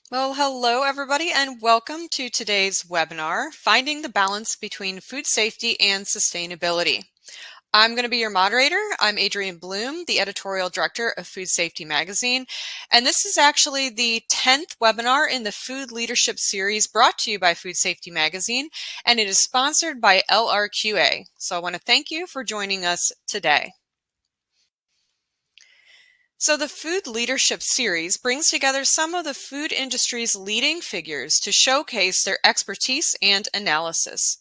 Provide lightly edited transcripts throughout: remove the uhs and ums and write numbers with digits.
Well, hello everybody and welcome to today's webinar, Finding the Balance Between Food Safety and Sustainability. I'm going to be your moderator. I'm Adrienne Bloom, the editorial director of Food Safety Magazine, and this is actually the 10th webinar in the Food Leadership Series brought to you by Food Safety Magazine, and it is sponsored by LRQA. So I want to thank you for joining us today. So the Food Leadership Series brings together some of the food industry's leading figures to showcase their expertise and analysis.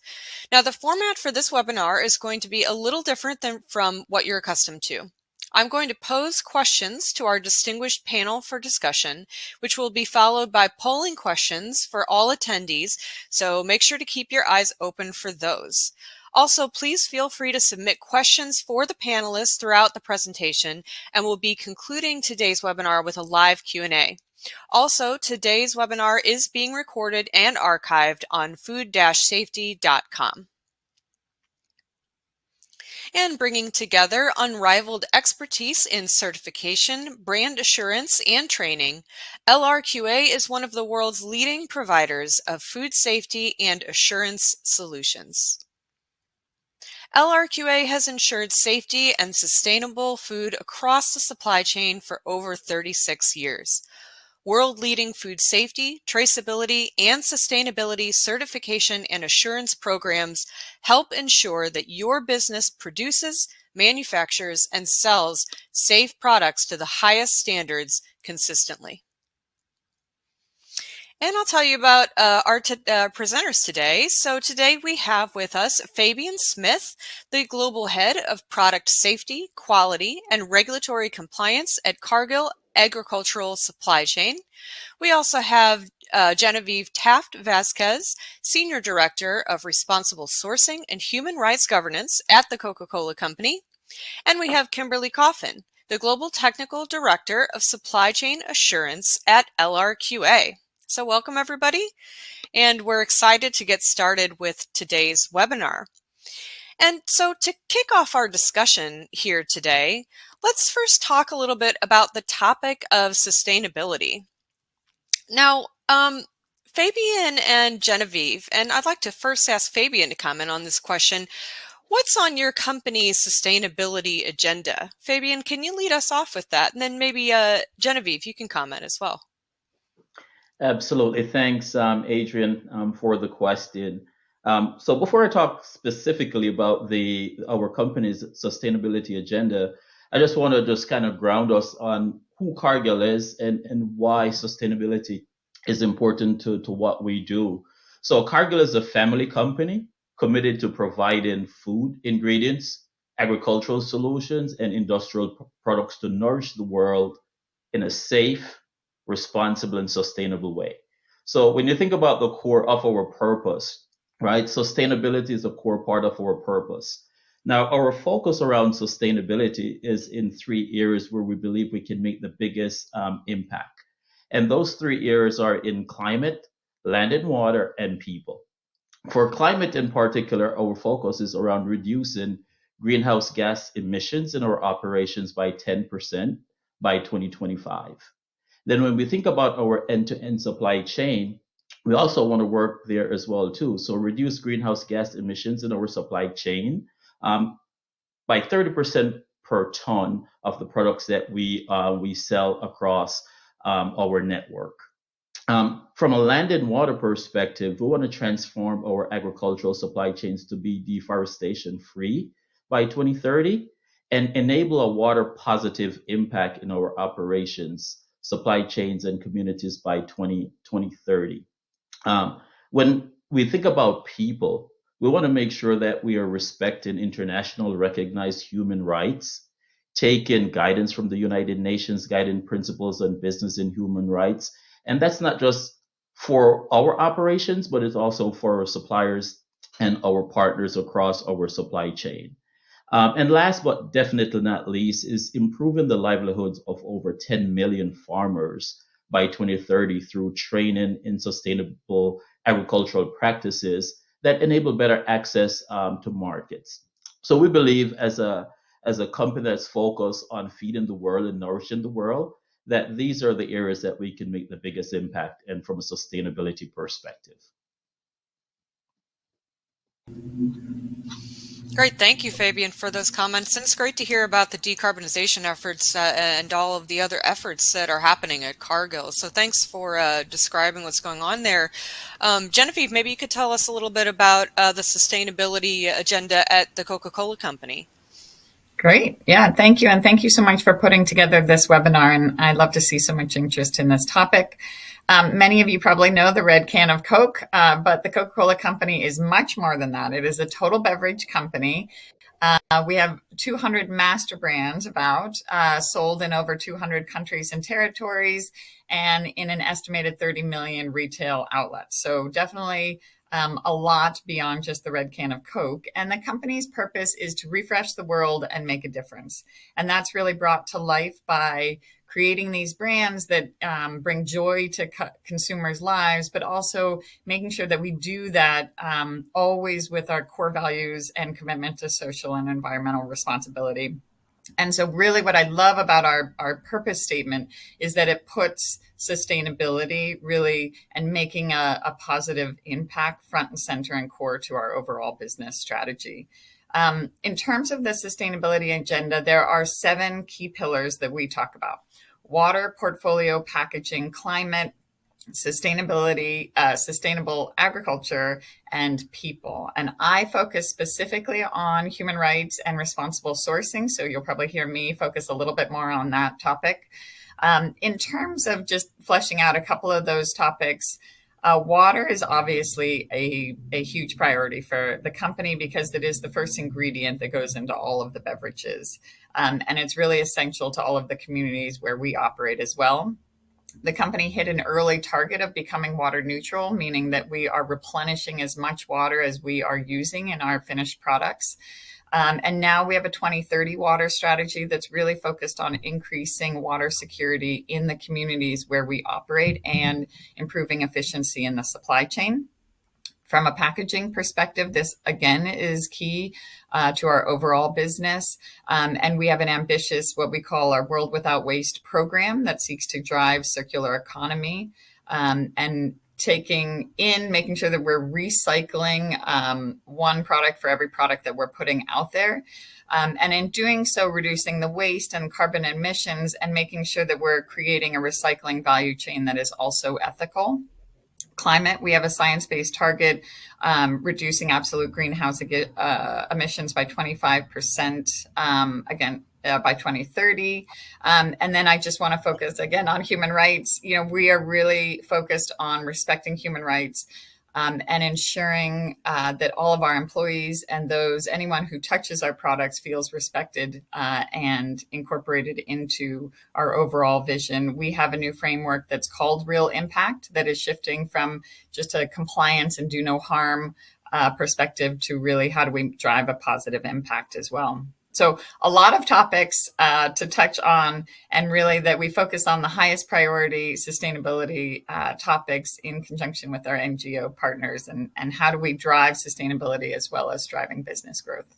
Now, the format for this webinar is going to be a little different than from what you're accustomed to. I'm going to pose questions to our distinguished panel for discussion, which will be followed by polling questions for all attendees, so make sure to keep your eyes open for those. Also, please feel free to submit questions for the panelists throughout the presentation, and we'll be concluding today's webinar with a live Q&A. Also, today's webinar is being recorded and archived on food-safety.com. And bringing together unrivaled expertise in certification, brand assurance, and training, LRQA is one of the world's leading providers of food safety and assurance solutions. LRQA has ensured safety and sustainable food across the supply chain for over 36 years. World-leading food safety, traceability, and sustainability certification and assurance programs help ensure that your business produces, manufactures, and sells safe products to the highest standards consistently. And I'll tell you about our presenters today. So today we have with us Fabian Smith, the Global Head of Product Safety, Quality, and Regulatory Compliance at Cargill Agricultural Supply Chain. We also have Genevieve Taft Vasquez, Senior Director of Responsible Sourcing and Human Rights Governance at the Coca-Cola Company. And we have Kimberly Coffin, the Global Technical Director of Supply Chain Assurance at LRQA. So welcome everybody, and we're excited to get started with today's webinar. And so to kick off our discussion here today, let's first talk a little bit about the topic of sustainability. Now, Fabian and Genevieve, and I'd like to first ask Fabian to comment on this question. What's on your company's sustainability agenda? Fabian, can you lead us off with that? And then maybe Genevieve, you can comment as well. Absolutely. Thanks, Adrian, for the question. So before I talk specifically about our company's sustainability agenda, I just want to just kind of ground us on who Cargill is and why sustainability is important to what we do. So Cargill is a family company committed to providing food, ingredients, agricultural solutions, and industrial products to nourish the world in a safe, responsible, and sustainable way. So when you think about the core of our purpose, right, sustainability is a core part of our purpose. Now, our focus around sustainability is in three areas where we believe we can make the biggest impact. And those three areas are in climate, land and water, and people. For climate in particular, our focus is around reducing greenhouse gas emissions in our operations by 10% by 2025. Then when we think about our end-to-end supply chain, we also want to work there as well too. So reduce greenhouse gas emissions in our supply chain by 30% per ton of the products that we sell across our network. From a land and water perspective, we want to transform our agricultural supply chains to be deforestation free by 2030 and enable a water positive impact in our operations, supply chains, and communities by 2030. When we think about people, we want to make sure that we are respecting international recognized human rights, taking guidance from the United Nations guiding principles on business and human rights. And that's not just for our operations, but it's also for our suppliers and our partners across our supply chain. And last but definitely not least is improving the livelihoods of over 10 million farmers by 2030 through training in sustainable agricultural practices that enable better access to markets. So we believe as a company that's focused on feeding the world and nourishing the world, that these are the areas that we can make the biggest impact and from a sustainability perspective. Great. Thank you, Fabian, for those comments. And it's great to hear about the decarbonization efforts and all of the other efforts that are happening at Cargill. So thanks for describing what's going on there. Genevieve, maybe you could tell us a little bit about the sustainability agenda at the Coca-Cola Company. Great. Yeah, thank you. And thank you so much for putting together this webinar. And I love to see so much interest in this topic. Many of you probably know the red can of Coke, but the Coca-Cola Company is much more than that. It is a total beverage company. We have 200 master brands sold in over 200 countries and territories and in an estimated 30 million retail outlets. So definitely a lot beyond just the red can of Coke. And the company's purpose is to refresh the world and make a difference. And that's really brought to life by creating these brands that bring joy to consumers' lives, but also making sure that we do that always with our core values and commitment to social and environmental responsibility. And so really what I love about our purpose statement is that it puts sustainability really and making a positive impact front and center and core to our overall business strategy. In terms of the sustainability agenda, there are 7 key pillars that we talk about: water, portfolio, packaging, climate, sustainability, sustainable agriculture, and people. And I focus specifically on human rights and responsible sourcing. So you'll probably hear me focus a little bit more on that topic. In terms of just fleshing out a couple of those topics, water is obviously a huge priority for the company because it is the first ingredient that goes into all of the beverages. And it's really essential to all of the communities where we operate as well. The company hit an early target of becoming water neutral, meaning that we are replenishing as much water as we are using in our finished products. And now we have a 2030 water strategy that's really focused on increasing water security in the communities where we operate and improving efficiency in the supply chain. From a packaging perspective, this again is key to our overall business. And we have an ambitious, what we call our World Without Waste program that seeks to drive circular economy and making sure that we're recycling one product for every product that we're putting out there. And in doing so, reducing the waste and carbon emissions and making sure that we're creating a recycling value chain that is also ethical. Climate, we have a science-based target, reducing absolute greenhouse emissions by 25%, by 2030. And then I just want to focus again on human rights. We are really focused on respecting human rights and ensuring that all of our employees and anyone who touches our products feels respected and incorporated into our overall vision. We have a new framework that's called Real Impact that is shifting from just a compliance and do no harm perspective to really how do we drive a positive impact as well. So a lot of topics to touch on, and really that we focus on the highest priority sustainability topics in conjunction with our NGO partners, and how do we drive sustainability as well as driving business growth.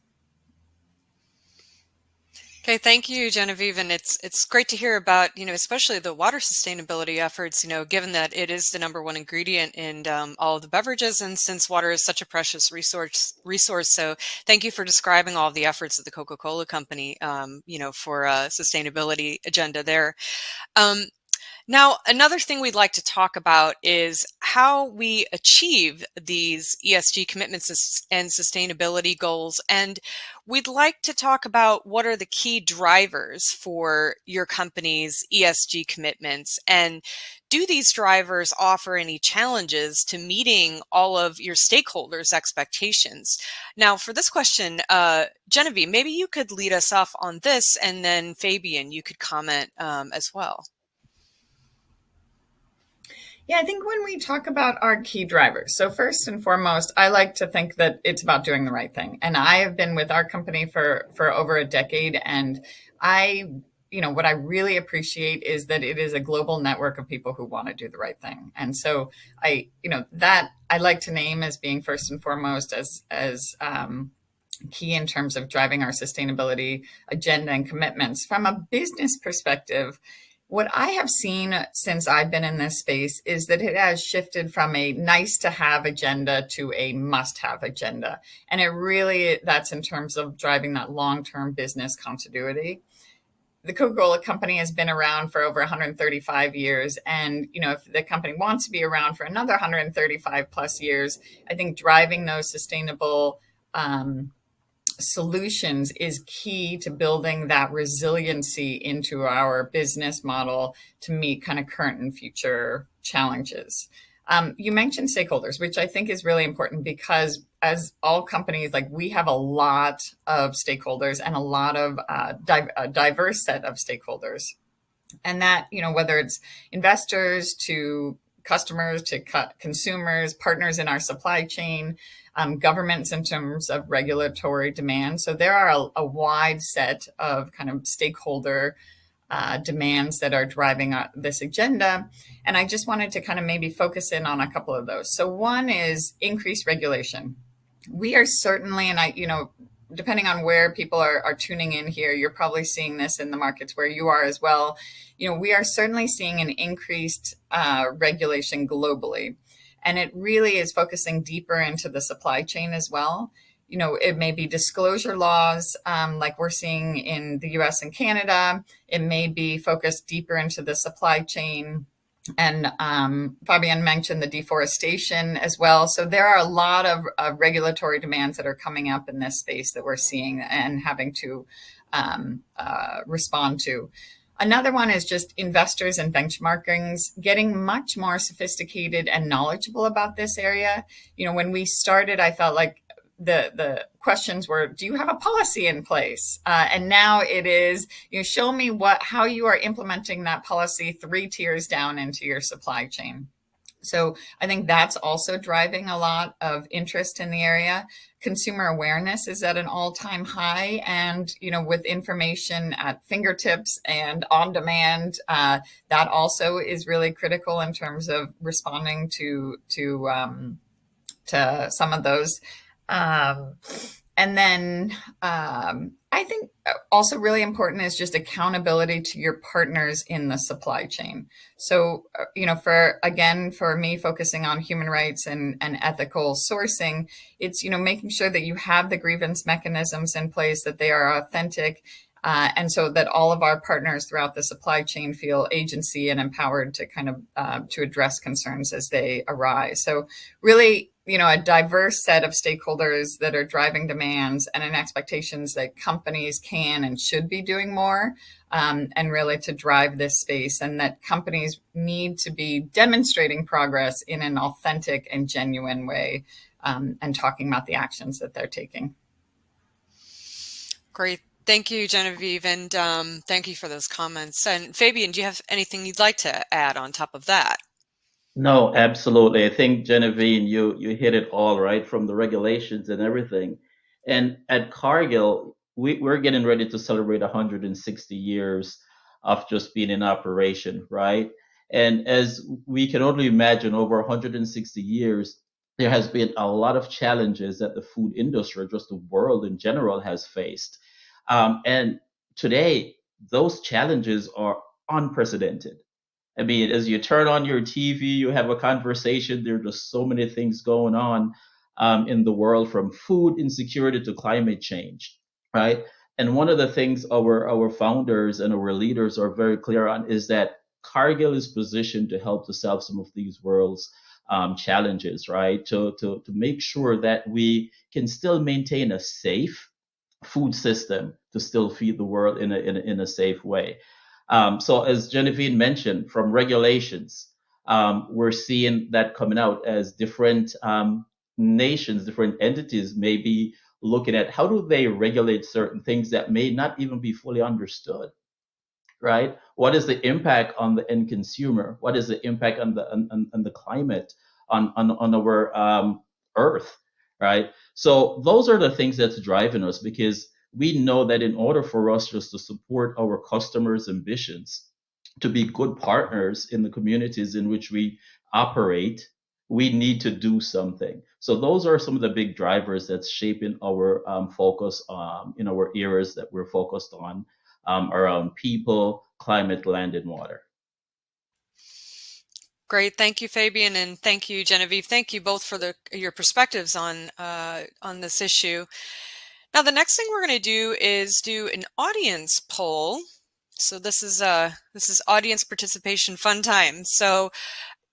Okay, thank you, Genevieve. And it's great to hear about, especially the water sustainability efforts, given that it is the number one ingredient in all of the beverages. And since water is such a precious resource. So thank you for describing all of the efforts of the Coca-Cola Company, for a sustainability agenda there. Now, another thing we'd like to talk about is how we achieve these ESG commitments and sustainability goals. And we'd like to talk about what are the key drivers for your company's ESG commitments. And do these drivers offer any challenges to meeting all of your stakeholders' expectations? Now, for this question, Genevieve, maybe you could lead us off on this, and then Fabian, you could comment as well. Yeah, I think when we talk about our key drivers, so first and foremost, I like to think that it's about doing the right thing. And I have been with our company for over a decade, and what I really appreciate is that it is a global network of people who want to do the right thing. And so that I like to name as being first and foremost as key in terms of driving our sustainability agenda and commitments. From a business perspective, What I have seen since I've been in this space is that it has shifted from a nice to have agenda to a must have agenda. And it really, that's in terms of driving that long term business continuity. The Coca-Cola company has been around for over 135 years. And, if the company wants to be around for another 135 plus years, I think driving those sustainable solutions is key to building that resiliency into our business model to meet kind of current and future challenges. You mentioned stakeholders, which I think is really important because as all companies, like we have a lot of stakeholders and a lot of a diverse set of stakeholders. And that, whether it's investors to customers to consumers, partners in our supply chain, governments in terms of regulatory demand. So there are a wide set of kind of stakeholder demands that are driving this agenda. And I just wanted to kind of maybe focus in on a couple of those. So one is increased regulation. We are certainly, and depending on where people are tuning in here, you're probably seeing this in the markets where you are as well. We are certainly seeing an increased regulation globally. And it really is focusing deeper into the supply chain as well. It may be disclosure laws like we're seeing in the US and Canada. It may be focused deeper into the supply chain. And Fabienne mentioned the deforestation as well. So there are a lot of regulatory demands that are coming up in this space that we're seeing and having to respond to. Another one is just investors and benchmarkings getting much more sophisticated and knowledgeable about this area. When we started, I felt like the questions were, do you have a policy in place? And now it is, show me how you are implementing that policy 3 tiers down into your supply chain. So I think that's also driving a lot of interest in the area. Consumer awareness is at an all-time high, and with information at fingertips and on demand, that also is really critical in terms of responding to some of those. And then I think also really important is just accountability to your partners in the supply chain. So, for me, focusing on human rights and ethical sourcing, it's, making sure that you have the grievance mechanisms in place, that they are authentic, and so that all of our partners throughout the supply chain feel agency and empowered to kind of to address concerns as they arise. So really, a diverse set of stakeholders that are driving demands and an expectations that companies can and should be doing more, and really to drive this space, and that companies need to be demonstrating progress in an authentic and genuine way, and talking about the actions that they're taking. Great. Thank you, Genevieve, and thank you for those comments. And Fabienne, do you have anything you'd like to add on top of that? No, absolutely. I think Genevieve, you hit it all right, from the regulations and everything. And at Cargill, we're getting ready to celebrate 160 years of just being in operation, right? And as we can only imagine, over 160 years, there has been a lot of challenges that the food industry, just the world in general, has faced. And today, those challenges are unprecedented. I mean, as you turn on your TV, you have a conversation. There are just so many things going on in the world, from food insecurity to climate change, right? And one of the things our founders and our leaders are very clear on is that Cargill is positioned to help to solve some of these world's challenges, right? To make sure that we can still maintain a safe food system to still feed the world in a safe way. So as Genevieve mentioned, from regulations, we're seeing that coming out as different nations, different entities may be looking at how do they regulate certain things that may not even be fully understood, right? What is the impact on the end consumer? What is the impact on the climate, on our earth, right? So those are the things that's driving us, because we know that in order for us just to support our customers' ambitions, to be good partners in the communities in which we operate, we need to do something. So those are some of the big drivers that's shaping our focus in our areas that we're focused on around people, climate, land, and water. Great. Thank you, Fabian, and thank you, Genevieve. Thank you both for your perspectives on this issue. Now, the next thing we're going to do is do an audience poll. So this is audience participation fun time. So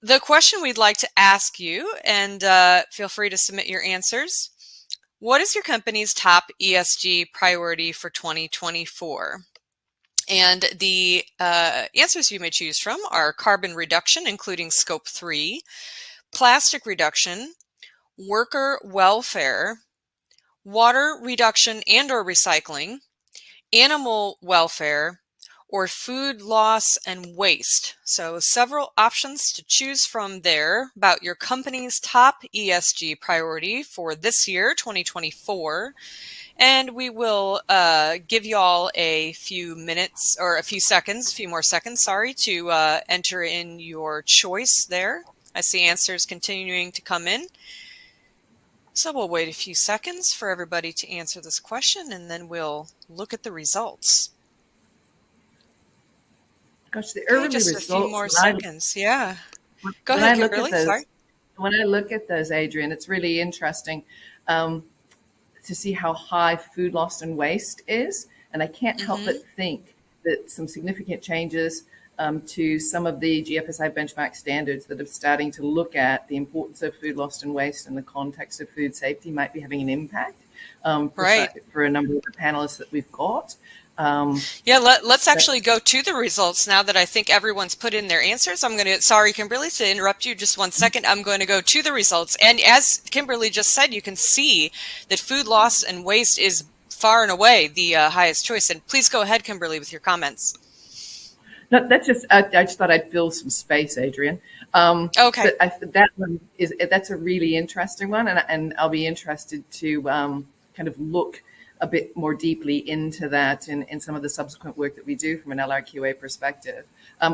the question we'd like to ask you, and feel free to submit your answers. What is your company's top ESG priority for 2024? And the answers you may choose from are carbon reduction, including scope 3, plastic reduction, worker welfare, water reduction and or recycling, animal welfare, or food loss and waste. So several options to choose from there about your company's top ESG priority for this year, 2024. And we will give you all a few minutes or a few more seconds, to enter in your choice there. I see answers continuing to come in. So we'll wait a few seconds for everybody to answer this question, and then we'll look at the results. Gosh, the early just results. A few more seconds. Yeah. Go ahead, Kimberly. Sorry. When I look at those, Adrian, it's really interesting to see how high food loss and waste is. And I can't help but think that some significant changes to some of the GFSI benchmark standards that are starting to look at the importance of food loss and waste in the context of food safety might be having an impact for a number of the panelists that we've got. Let's actually go to the results now that I think everyone's put in their answers. Sorry, Kimberly, to interrupt you just one second. I'm going to go to the results. And as Kimberly just said, you can see that food loss and waste is far and away the highest choice. And please go ahead, Kimberly, with your comments. No, that's just, I just thought I'd fill some space, Adrian. Okay. But that's a really interesting one. And I'll be interested to kind of look a bit more deeply into that in some of the subsequent work that we do from an LRQA perspective.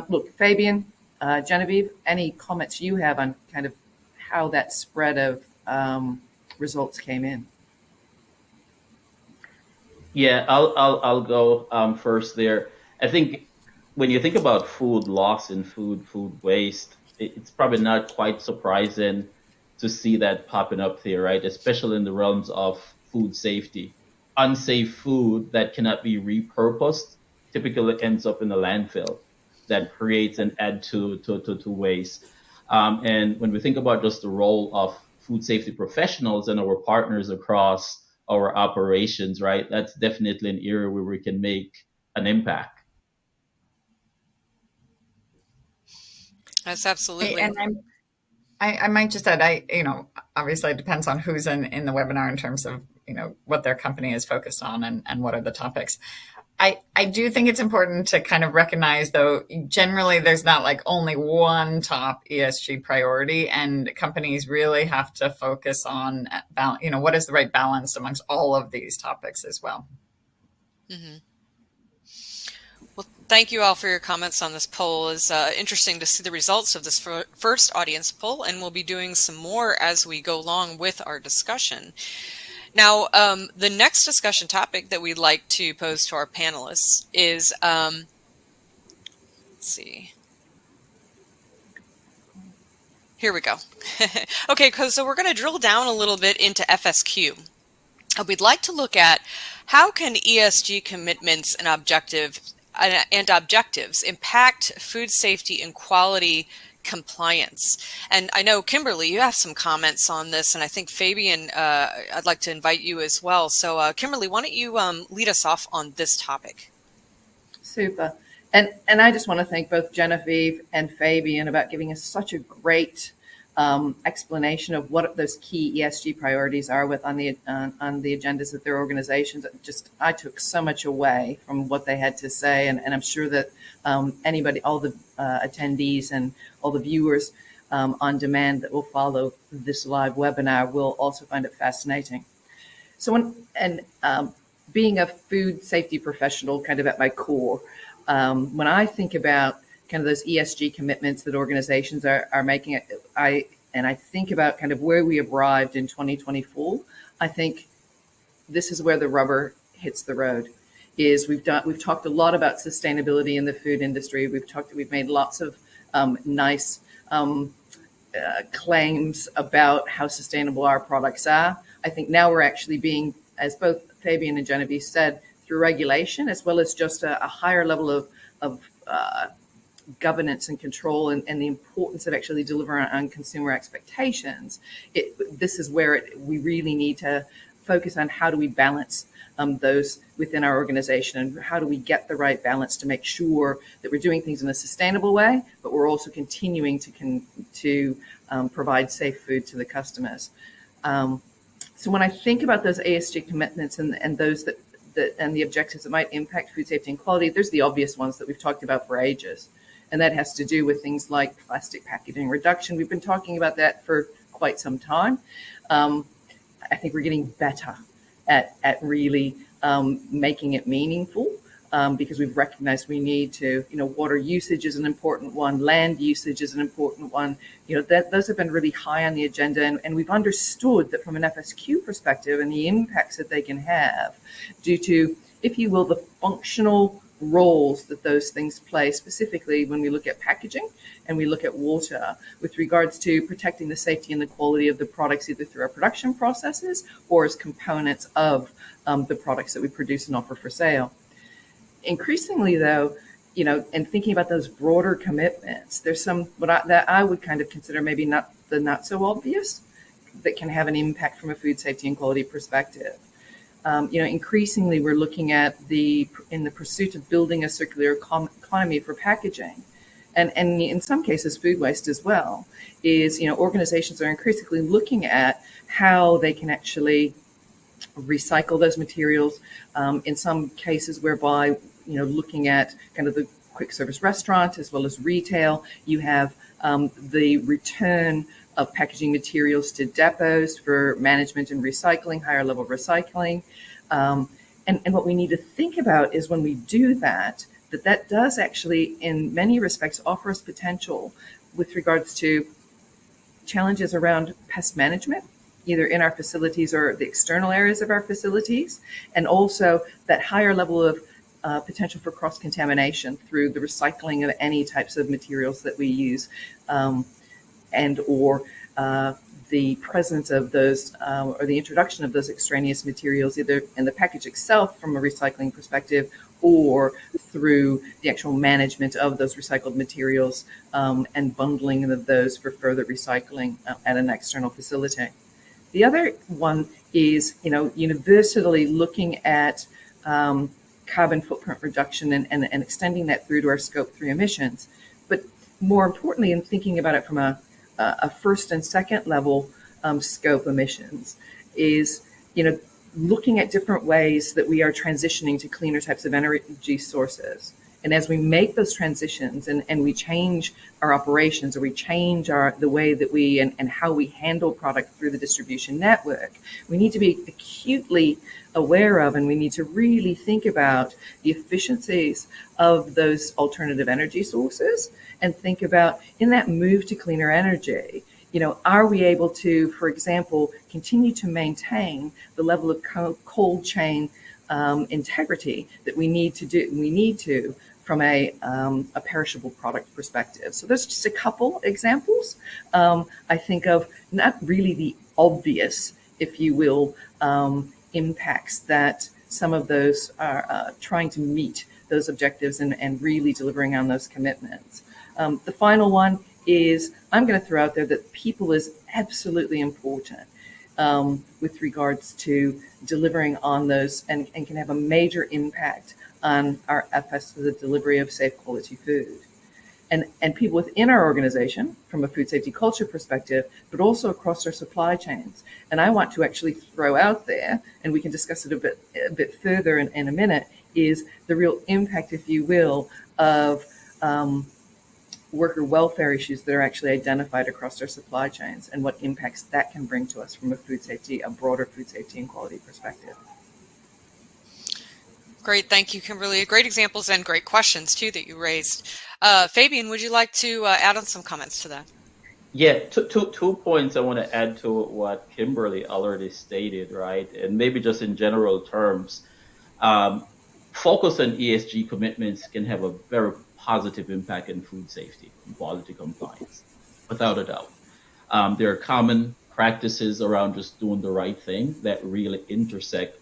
Look, Fabian, Genevieve, any comments you have on kind of how that spread of results came in? Yeah, I'll go first there. I think when you think about food loss and food waste, it's probably not quite surprising to see that popping up there, right? Especially in the realms of food safety. Unsafe food that cannot be repurposed typically ends up in the landfill that creates and add to waste. And when we think about just the role of food safety professionals and our partners across our operations, right, that's definitely an area where we can make an impact. That's absolutely. And I might just add, obviously it depends on who's in the webinar in terms of, what their company is focused on and what are the topics. I do think it's important to kind of recognize, though, generally there's not like only one top ESG priority, and companies really have to focus on, what is the right balance amongst all of these topics as well. Mm-hmm. Well, thank you all for your comments on this poll. It's interesting to see the results of this first audience poll, and we'll be doing some more as we go along with our discussion. Now, the next discussion topic that we'd like to pose to our panelists is, let's see. Here we go. Okay, so we're going to drill down a little bit into FSQ. We'd like to look at how can ESG commitments and objectives impact food safety and quality compliance. And I know, Kimberly, you have some comments on this, and I think Fabian, I'd like to invite you as well. So Kimberly, why don't you lead us off on this topic? Super. And I just want to thank both Genevieve and Fabian about giving us such a great explanation of what those key ESG priorities are on the agendas of their organizations. I took so much away from what they had to say, and I'm sure that anybody, all the attendees and all the viewers on demand that will follow this live webinar will also find it fascinating. So being a food safety professional kind of at my core, when I think about kind of those ESG commitments that organizations are making, I think about kind of where we arrived in 2024, I think this is where the rubber hits the road. is we've talked a lot about sustainability in the food industry. We've made lots of nice claims about how sustainable our products are. I think now we're actually being, as both Fabian and Genevieve said, through regulation as well as just a higher level of governance and control, and the importance of actually delivering on consumer expectations. This is where we really need to focus on how do we balance those within our organization, and how do we get the right balance to make sure that we're doing things in a sustainable way, but we're also continuing to provide safe food to the customers. So when I think about those ESG commitments and those that and the objectives that might impact food safety and quality, there's the obvious ones that we've talked about for ages. And that has to do with things like plastic packaging reduction. We've been talking about that for quite some time. I think we're getting better at really making it meaningful, because we've recognized we need to, water usage is an important one, land usage is an important one. Those have been really high on the agenda, and we've understood that from an FSQ perspective and the impacts that they can have due to, if you will, the functional roles that those things play, specifically when we look at packaging and we look at water with regards to protecting the safety and the quality of the products, either through our production processes or as components of the products that we produce and offer for sale. Increasingly, though, and thinking about those broader commitments, there's some that I would kind of consider maybe not so obvious that can have an impact from a food safety and quality perspective. Increasingly, we're looking at in the pursuit of building a circular economy for packaging, and in some cases, food waste as well. Organizations are increasingly looking at how they can actually recycle those materials. In some cases, whereby looking at kind of the quick service restaurant as well as retail, you have the return of packaging materials to depots for management and recycling, higher level recycling. And what we need to think about is when we do that does actually, in many respects, offer us potential with regards to challenges around pest management, either in our facilities or the external areas of our facilities, and also that higher level of potential for cross-contamination through the recycling of any types of materials that we use, and/or the presence of those, or the introduction of those extraneous materials, either in the package itself from a recycling perspective, or through the actual management of those recycled materials, and bundling of those for further recycling at an external facility. The other one is, universally looking at carbon footprint reduction and extending that through to our Scope 3 emissions. But more importantly, in thinking about it from a first and second level scope emissions, is, looking at different ways that we are transitioning to cleaner types of energy sources. And as we make those transitions and we change our operations, or we change the way that we and how we handle product through the distribution network, we need to be acutely aware of, and we need to really think about the efficiencies of those alternative energy sources, and think about, in that move to cleaner energy, are we able to, for example, continue to maintain the level of cold chain integrity that we need to from a perishable product perspective. So there's just a couple examples I think of, not really the obvious, if you will, impacts that some of those are trying to meet those objectives and really delivering on those commitments. The final one is, I'm going to throw out there that people is absolutely important with regards to delivering on those, and can have a major impact on our efforts for the delivery of safe quality food. And people within our organization from a food safety culture perspective, but also across our supply chains. And I want to actually throw out there, and we can discuss it a bit further in a minute, is the real impact, if you will, of worker welfare issues that are actually identified across our supply chains, and what impacts that can bring to us from a broader food safety and quality perspective. Great, thank you, Kimberly. Great examples and great questions too that you raised. Fabian, would you like to add on some comments to that? Yeah, two points I want to add to what Kimberly already stated, right? And maybe just in general terms, focus on ESG commitments can have a very positive impact in food safety and quality compliance, without a doubt. There are common practices around just doing the right thing that really intersect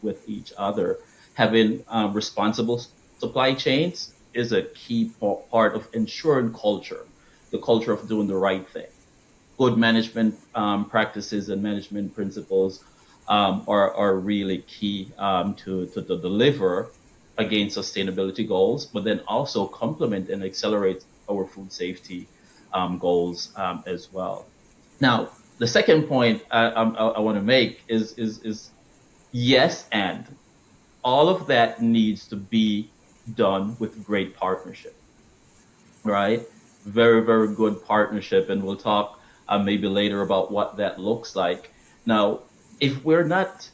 with each other. Having responsible supply chains is a key part of ensuring culture, the culture of doing the right thing. Good management practices and management principles are really key to deliver against sustainability goals, but then also complement and accelerate our food safety goals as well. Now, the second point I want to make is yes, and all of that needs to be done with great partnership, right? Very, very good partnership. And we'll talk maybe later about what that looks like. Now, if we're not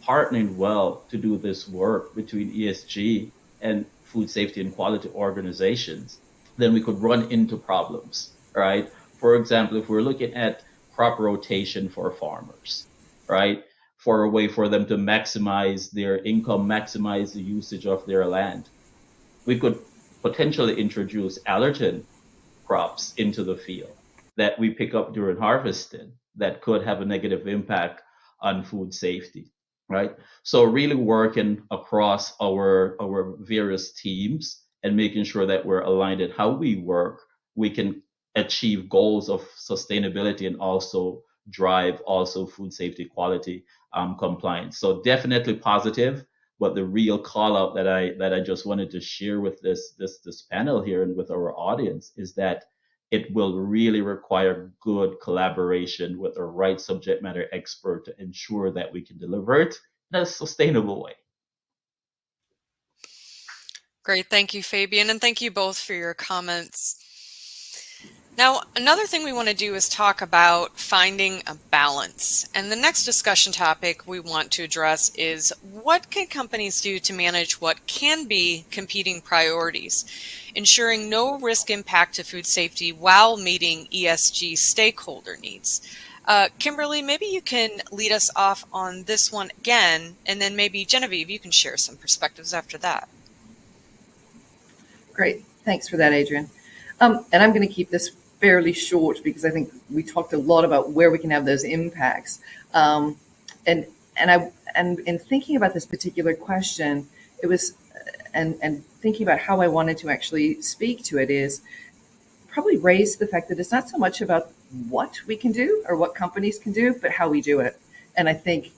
partnering well to do this work between ESG and food safety and quality organizations, then we could run into problems, right? For example, if we're looking at crop rotation for farmers, right? For a way for them to maximize their income, maximize the usage of their land, we could potentially introduce allergen crops into the field that we pick up during harvesting that could have a negative impact on food safety, right? So really working across our various teams and making sure that we're aligned at how we work, we can achieve goals of sustainability and also drive also food safety quality compliance. So definitely positive, but the real call out that I just wanted to share with this panel here and with our audience is that it will really require good collaboration with the right subject matter expert to ensure that we can deliver it in a sustainable way. Great. Thank you, Fabian. And thank you both for your comments. Now, another thing we want to do is talk about finding a balance. And the next discussion topic we want to address is what can companies do to manage what can be competing priorities, ensuring no risk impact to food safety while meeting ESG stakeholder needs. Kimberly, maybe you can lead us off on this one again, and then maybe Genevieve, you can share some perspectives after that. Great. Thanks for that, Adrian. And I'm going to keep this fairly short because I think we talked a lot about where we can have those impacts. And in thinking about this particular question, it was, and thinking about how I wanted to actually speak to it is probably raise the fact that it's not so much about what we can do or what companies can do, but how we do it. And I think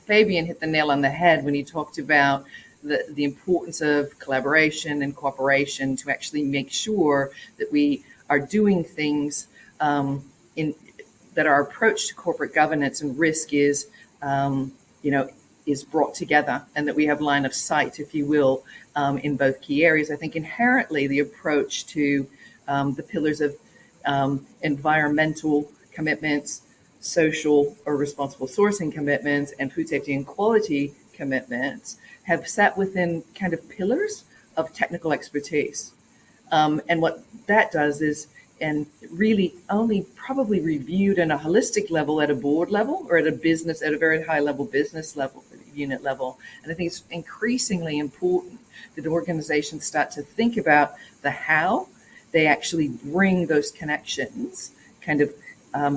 Fabian hit the nail on the head when he talked about the importance of collaboration and cooperation to actually make sure that we are doing things that our approach to corporate governance and risk is, is brought together, and that we have line of sight, if you will, in both key areas. I think inherently the approach to the pillars of environmental commitments, social or responsible sourcing commitments, and food safety and quality commitments have sat within kind of pillars of technical expertise. And what that does is, and really only probably reviewed in a holistic level at a board level or at a very high level business level, unit level. And I think it's increasingly important that organizations start to think about the how they actually bring those connections kind of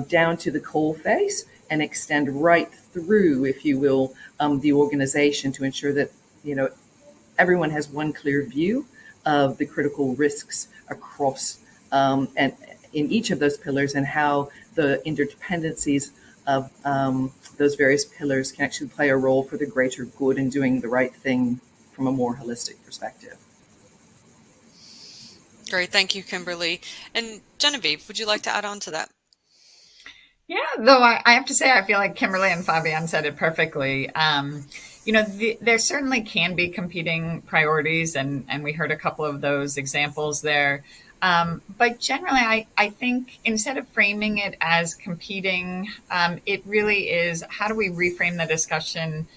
down to the coal face and extend right through, if you will, the organization to ensure that, everyone has one clear view of the critical risks across and in each of those pillars, and how the interdependencies of those various pillars can actually play a role for the greater good in doing the right thing from a more holistic perspective. Great. Thank you, Kimberly. And Genevieve, would you like to add on to that? Yeah, though I have to say, I feel like Kimberly and Fabian said it perfectly. There certainly can be competing priorities, and we heard a couple of those examples there. But generally, I think instead of framing it as competing, it really is how do we reframe the discussion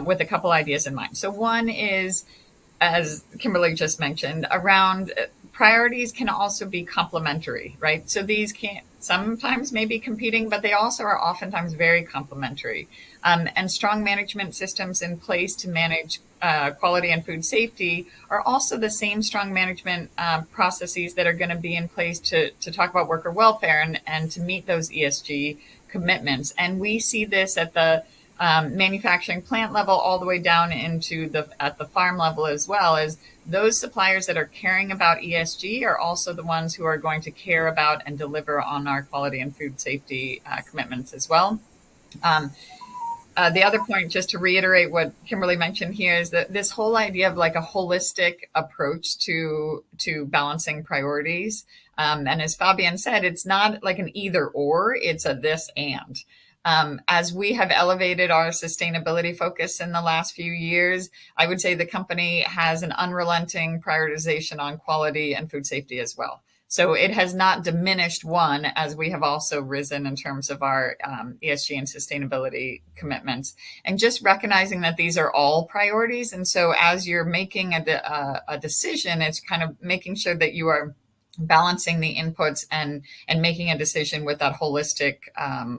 with a couple ideas in mind. So one is, as Kimberly just mentioned, around priorities can also be complementary, right? So these can sometimes may be competing, but they also are oftentimes very complementary. And strong management systems in place to manage quality and food safety are also the same strong management processes that are going to be in place to talk about worker welfare and to meet those ESG commitments. And we see this at the manufacturing plant level all the way down into at the farm level as well, as those suppliers that are caring about ESG are also the ones who are going to care about and deliver on our quality and food safety commitments as well. The other point, just to reiterate what Kimberly mentioned here, is that this whole idea of like a holistic approach to balancing priorities. And as Fabian said, it's not like an either or, it's a this and. As we have elevated our sustainability focus in the last few years, I would say the company has an unrelenting prioritization on quality and food safety as well. So it has not diminished one, as we have also risen in terms of our ESG and sustainability commitments. And just recognizing that these are all priorities. And so as you're making a decision, it's kind of making sure that you are balancing the inputs and making a decision with that holistic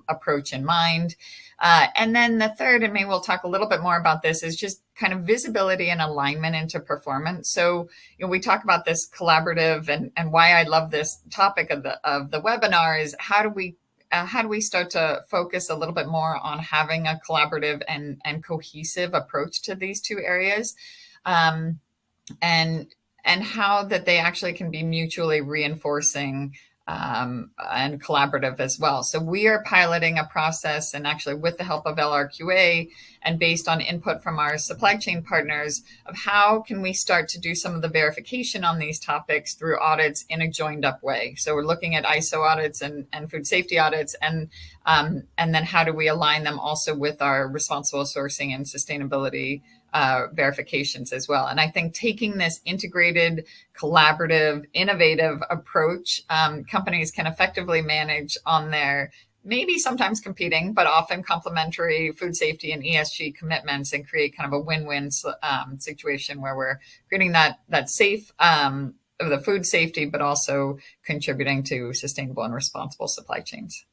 approach in mind. And then the third, and maybe we'll talk a little bit more about this, is just kind of visibility and alignment into performance. So, we talk about this collaborative, and why I love this topic of the webinar is how do we start to focus a little bit more on having a collaborative and cohesive approach to these two areas, and how that they actually can be mutually reinforcing and collaborative as well. So we are piloting a process, and actually with the help of LRQA and based on input from our supply chain partners, of how can we start to do some of the verification on these topics through audits in a joined up way. So we're looking at ISO audits and food safety audits, and then how do we align them also with our responsible sourcing and sustainability verifications as well. And I think taking this integrated, collaborative, innovative approach, companies can effectively manage on their maybe sometimes competing, but often complementary food safety and ESG commitments, and create kind of a win-win situation where we're creating that safe of the food safety, but also contributing to sustainable and responsible supply chains.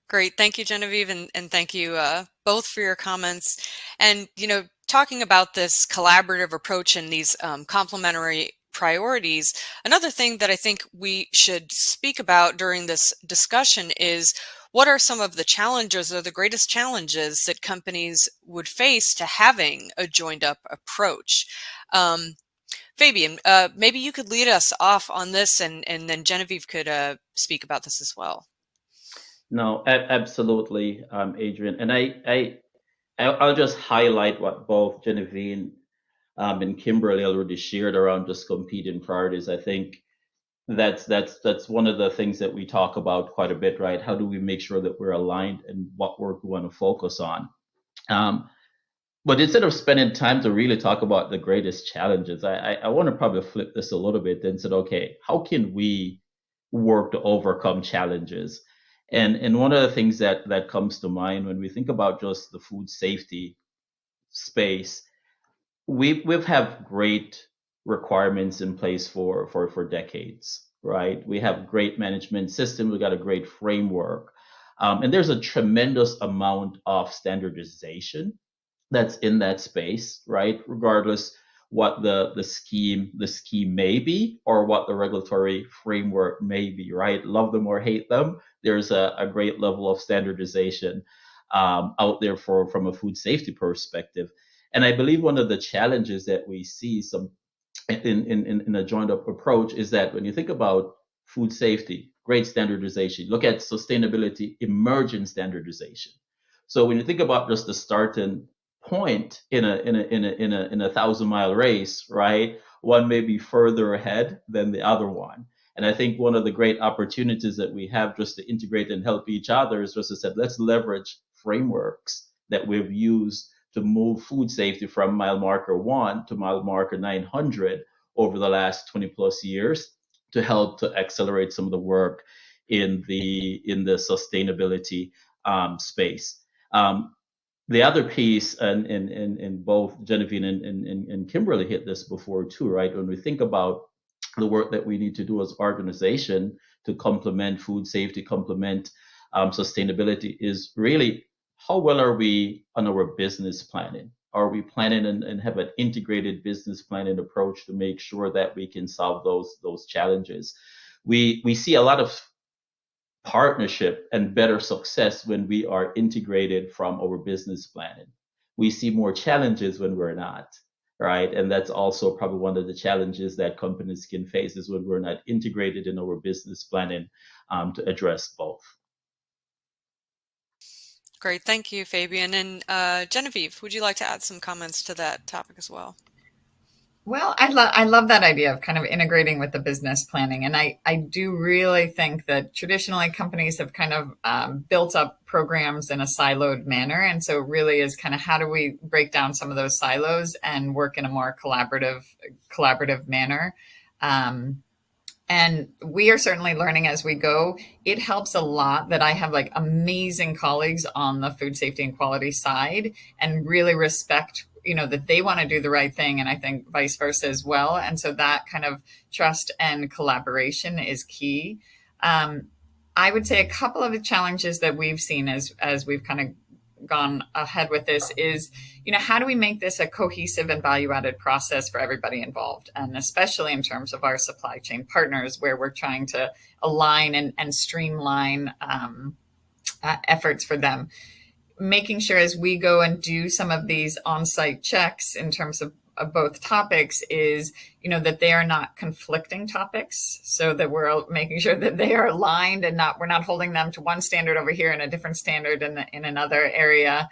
Great. Thank you, Genevieve, and thank you both for your comments. And, talking about this collaborative approach and these complementary priorities, another thing that I think we should speak about during this discussion is what are some of the challenges or the greatest challenges that companies would face to having a joined up approach. Fabian, maybe you could lead us off on this, and then Genevieve could speak about this as well. No, absolutely, Adrian. And I'll just highlight what both Genevieve and Kimberly already shared around just competing priorities. I think that's one of the things that we talk about quite a bit, right? How do we make sure that we're aligned in what work we want to focus on? But instead of spending time to really talk about the greatest challenges, I want to probably flip this a little bit and said, okay, how can we work to overcome challenges? And one of the things that comes to mind when we think about just the food safety space, we've had great requirements in place for decades, right? We have great management systems. We got a great framework, and there's a tremendous amount of standardization that's in that space, right? Regardless what the scheme may be, or what the regulatory framework may be, right? Love them or hate them, there's a great level of standardization out there from a food safety perspective. And I believe one of the challenges that we see in a joined up approach is that when you think about food safety, great standardization, look at sustainability, emerging standardization. So when you think about just the starting point in a 1,000-mile race, right? One may be further ahead than the other one. And I think one of the great opportunities that we have just to integrate and help each other is just to say, let's leverage frameworks that we've used to move food safety from mile marker 1 to mile marker 900 over the last 20 plus years to help to accelerate some of the work in the sustainability space. The other piece, and both Genevieve and Kimberly hit this before too, right? When we think about the work that we need to do as organization to complement food safety, complement sustainability, is really how well are we on our business planning? Are we planning and have an integrated business planning approach to make sure that we can solve those challenges? We see a lot of partnership and better success when we are integrated from our business planning. We see more challenges when we're not, right? And that's also probably one of the challenges that companies can face is when we're not integrated in our business planning to address both. Great, thank you, Fabian. And Genevieve, would you like to add some comments to that topic as well? Well, I love that idea of kind of integrating with the business planning. And I do really think that traditionally companies have kind of built up programs in a siloed manner. And so it really is kind of how do we break down some of those silos and work in a more collaborative manner. And we are certainly learning as we go. It helps a lot that I have like amazing colleagues on the food safety and quality side and really respect, that they want to do the right thing. And I think vice versa as well. And so that kind of trust and collaboration is key. I would say a couple of the challenges that we've seen as we've kind of gone ahead with this is, how do we make this a cohesive and value-added process for everybody involved? And especially in terms of our supply chain partners, where we're trying to align and streamline efforts for them. Making sure as we go and do some of these on-site checks in terms of both topics is, that they are not conflicting topics, so that we're making sure that they are aligned and we're not holding them to one standard over here and a different standard in another area.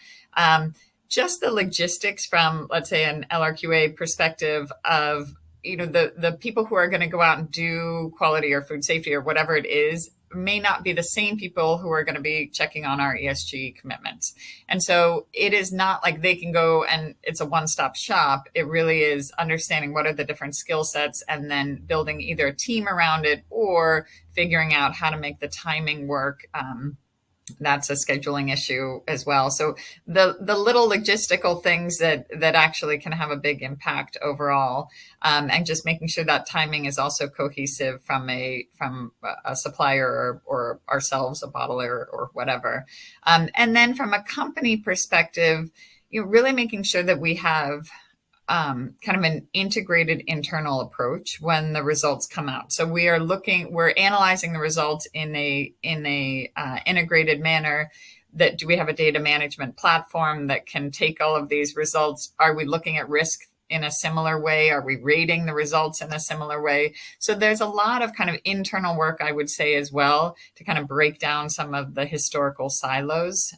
Just the logistics from, let's say, an LRQA perspective of, the people who are going to go out and do quality or food safety or whatever it is may not be the same people who are going to be checking on our ESG commitments. And so it is not like they can go and it's a one-stop shop. It really is understanding what are the different skill sets and then building either a team around it or figuring out how to make the timing work. That's a scheduling issue as well. So the little logistical things that actually can have a big impact overall, and just making sure that timing is also cohesive from a supplier or ourselves, a bottler or whatever. And then from a company perspective, really making sure that we have kind of an integrated internal approach when the results come out. So we're analyzing the results in a integrated manner. That do we have a data management platform that can take all of these results? Are we looking at risk in a similar way? Are we rating the results in a similar way? So there's a lot of kind of internal work, I would say, as well, to kind of break down some of the historical silos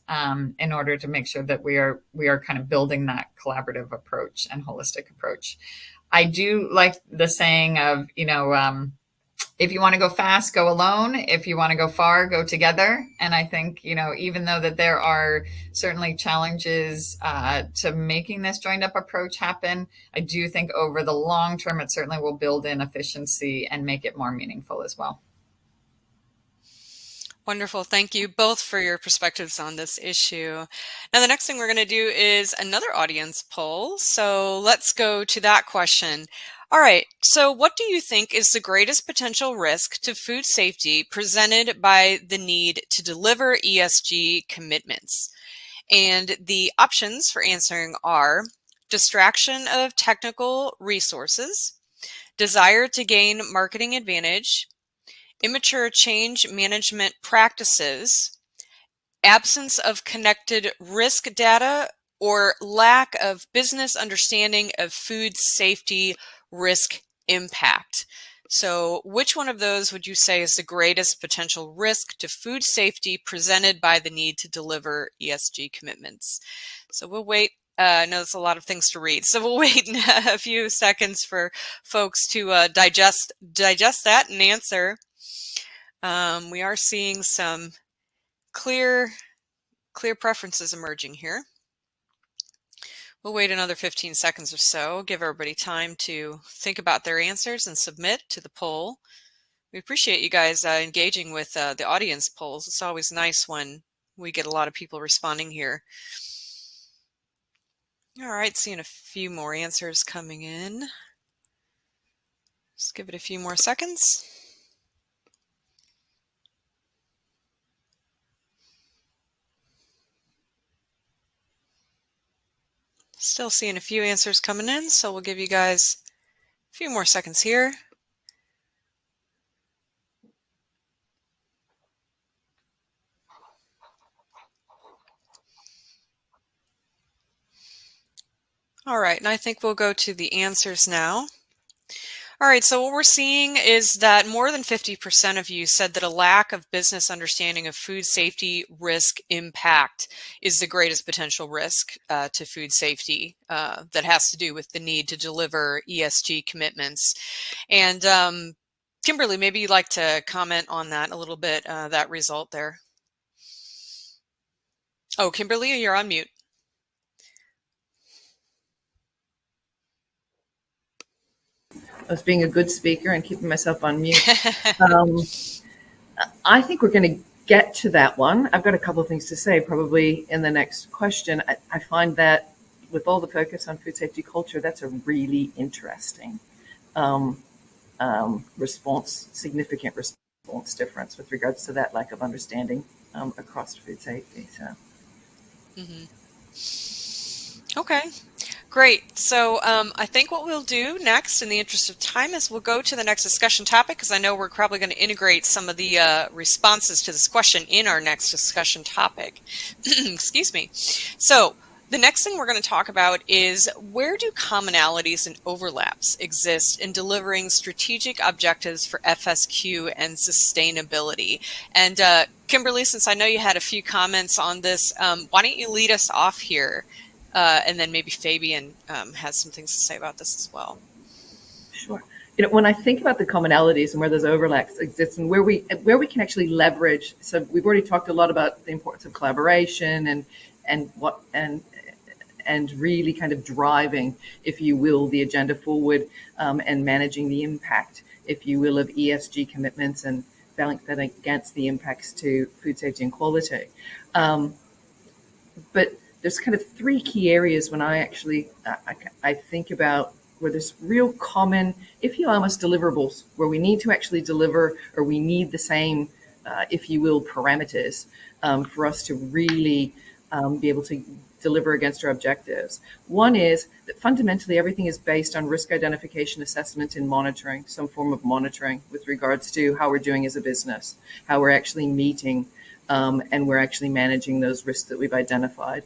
in order to make sure that we are kind of building that collaborative approach and holistic approach. I do like the saying of, if you want to go fast, go alone. If you want to go far, go together. And I think, even though that there are certainly challenges to making this joined up approach happen, I do think over the long term, it certainly will build in efficiency and make it more meaningful as well. Wonderful. Thank you both for your perspectives on this issue. Now, the next thing we're going to do is another audience poll. So let's go to that question. All right. So what do you think is the greatest potential risk to food safety presented by the need to deliver ESG commitments? And the options for answering are distraction of technical resources, desire to gain marketing advantage, immature change management practices, absence of connected risk data, or lack of business understanding of food safety risk impact. So which one of those would you say is the greatest potential risk to food safety presented by the need to deliver ESG commitments? So we'll wait. I know there's a lot of things to read, so we'll wait a few seconds for folks to digest that and answer. We are seeing some clear preferences emerging here. We'll wait another 15 seconds or so, give everybody time to think about their answers and submit to the poll. We appreciate you guys engaging with the audience polls. It's always nice when we get a lot of people responding here. All right, seeing a few more answers coming in. Just give it a few more seconds. Still seeing a few answers coming in, so we'll give you guys a few more seconds here. All right, and I think we'll go to the answers now. All right, so what we're seeing is that more than 50% of you said that a lack of business understanding of food safety risk impact is the greatest potential risk to food safety that has to do with the need to deliver ESG commitments. And Kimberly, maybe you'd like to comment on that a little bit, that result there. Oh, Kimberly, you're on mute. I was being a good speaker and keeping myself on mute. I think we're going to get to that one. I've got a couple of things to say probably in the next question. I find that with all the focus on food safety culture, that's a really interesting significant response difference with regards to that lack of understanding across food safety. So. Okay. Great. So I think what we'll do next, in the interest of time, is we'll go to the next discussion topic, because I know we're probably going to integrate some of the responses to this question in our next discussion topic. Excuse me. So the next thing we're going to talk about is, where do commonalities and overlaps exist in delivering strategic objectives for FSQ and sustainability? And Kimberly, since I know you had a few comments on this, why don't you lead us off here? And then maybe Fabian has some things to say about this as well. Sure. When I think about the commonalities and where those overlaps exist and where we can actually leverage, so we've already talked a lot about the importance of collaboration and really kind of driving, if you will, the agenda forward and managing the impact, if you will, of ESG commitments and balance that against the impacts to food safety and quality. But there's kind of three key areas when I think about where there's real common, if you almost deliverables, where we need to actually deliver, or we need the same, if you will, parameters for us to really be able to deliver against our objectives. One is that fundamentally everything is based on risk identification, assessment, and monitoring, some form of monitoring with regards to how we're doing as a business, how we're actually meeting and we're actually managing those risks that we've identified.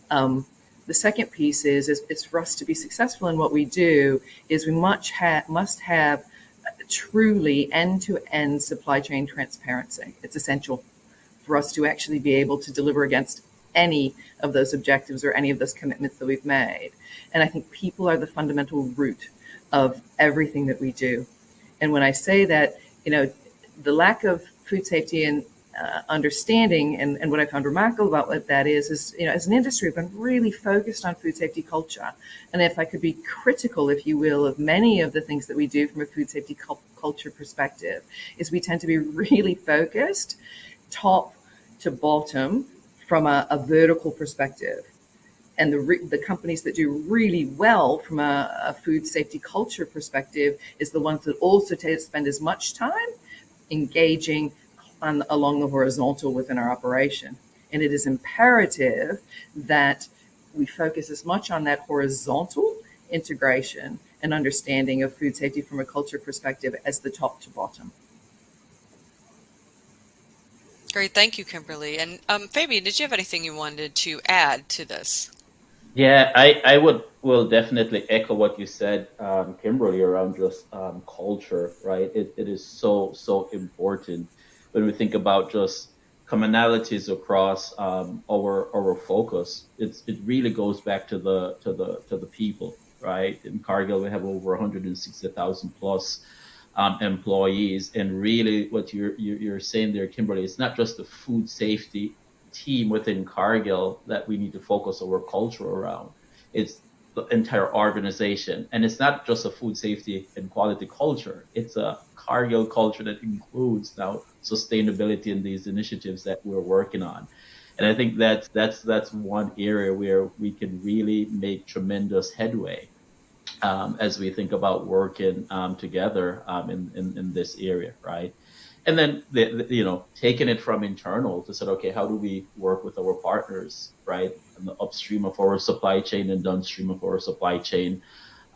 The second piece is for us to be successful in what we do is we must have truly end-to-end supply chain transparency. It's essential for us to actually be able to deliver against any of those objectives or any of those commitments that we've made. And I think people are the fundamental root of everything that we do. And when I say that, the lack of food safety and understanding and what I found remarkable about what that is, as an industry, we've been really focused on food safety culture. And if I could be critical, if you will, of many of the things that we do from a food safety culture perspective, is we tend to be really focused top to bottom from a vertical perspective. And the companies that do really well from a food safety culture perspective is the ones that also spend as much time engaging along the horizontal within our operation. And it is imperative that we focus as much on that horizontal integration and understanding of food safety from a culture perspective as the top to bottom. Great. Thank you, Kimberly. And Fabian, did you have anything you wanted to add to this? Yeah, I will definitely echo what you said, Kimberly, around just culture, right? It is so important when we think about just commonalities across our focus. It really goes back to the people, right? In Cargill, we have over 160,000 plus employees, and really what you're saying there, Kimberly, it's not just the food safety team within Cargill that we need to focus our culture around. It's the entire organization, and it's not just a food safety and quality culture. It's a Cargill culture that includes now sustainability in these initiatives that we're working on. And I think that's one area where we can really make tremendous headway as we think about working together in this area, right? And then, taking it from internal to say, okay, how do we work with our partners, right? And the upstream of our supply chain and downstream of our supply chain